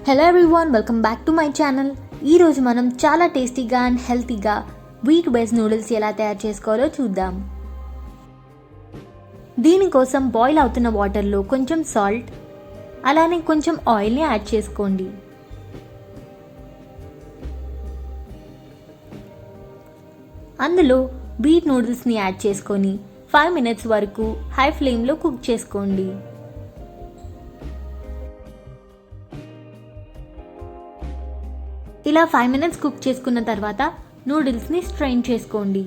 Hello everyone, welcome back to my channel. ఈరోజు మనం చాలా టేస్టీగా అండ్ హెల్తీగా వీట్ బేస్డ్ నూడిల్స్ ఎలా తయారు చేసుకోవాలో చూద్దాం. దీనికోసం బాయిల్ అవుతున్న వాటర్లో కొంచెం సాల్ట్ అలానే కొంచెం ఆయిల్ని యాడ్ చేసుకోండి. అందులో వీట్ నూడిల్స్ని యాడ్ చేసుకొని 5 minutes వరకు హై ఫ్లేమ్లో కుక్ చేసుకోండి. ఇలా 5 minutes కుక్ చేసుకున్న తర్వాత నూడిల్స్ని స్ట్రెయిన్ చేసుకోండి.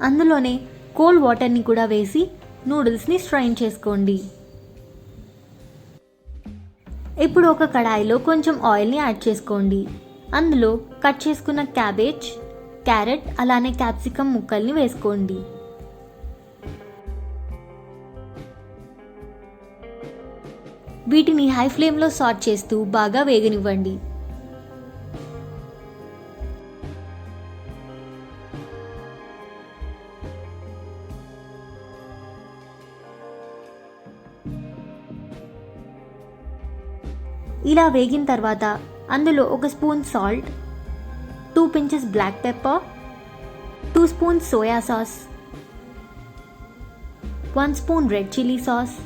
అందులోనే కోల్డ్ వాటర్ని కూడా వేసి నూడిల్స్ని స్ట్రెయిన్ చేసుకోండి. ఇప్పుడు ఒక కడాయిలో కొంచెం ఆయిల్ని యాడ్ చేసుకోండి. అందులో కట్ చేసుకున్న క్యాబేజ్, క్యారెట్ అలానే క్యాప్సికమ్ ముక్కల్ని వేసుకోండి. వీటిని హై ఫ్లేమ్లో సాట్ చేస్తూ బాగా వేగనివ్వండి. ఇలా వేగిన తర్వాత అందులో 1 spoon salt, 2 pinches black pepper, 2 spoons soya sauce, 1 spoon red chilli sauce,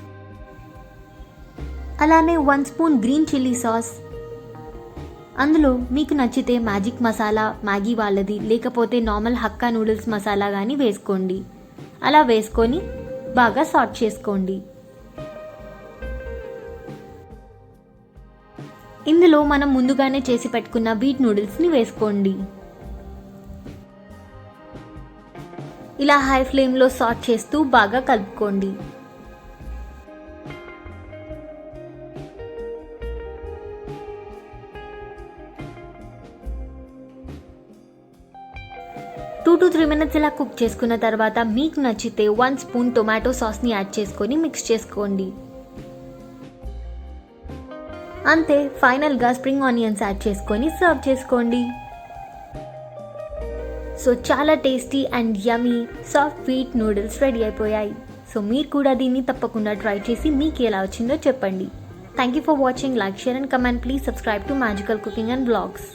అలానే 1 స్పూన్ గ్రీన్ చిల్లీ సాస్. అందులో మీకు నచ్చితే మ్యాజిక్ మసాలా, మ్యాగీ వాళ్ళది, లేకపోతే నార్మల్ హక్కా నూడిల్స్ మసాలా కానీ వేసుకోండి. అలా వేసుకొని బాగా సాట్ చేసుకోండి. ఇందులో మనం ముందుగానే చేసి పెట్టుకున్న వీట్ నూడిల్స్ని వేసుకోండి. ఇలా హై ఫ్లేమ్లో సాట్ చేస్తూ బాగా కలుపుకోండి. టూ to 3 minutes ఇలా కుక్ చేసుకున్న తర్వాత మీకు నచ్చితే 1 స్పూన్ టొమాటో సాస్ని యాడ్ చేసుకొని మిక్స్ చేసుకోండి. అంతే, ఫైనల్గా స్ప్రింగ్ ఆనియన్స్ యాడ్ చేసుకొని సర్వ్ చేసుకోండి. సో చాలా tasty and yummy soft wheat noodles ready అయిపోయాయి. సో మీరు కూడా దీన్ని తప్పకుండా ట్రై చేసి మీకు ఎలా వచ్చిందో చెప్పండి. Thank you for watching. Like, share and comment. Please subscribe to magical cooking and blogs.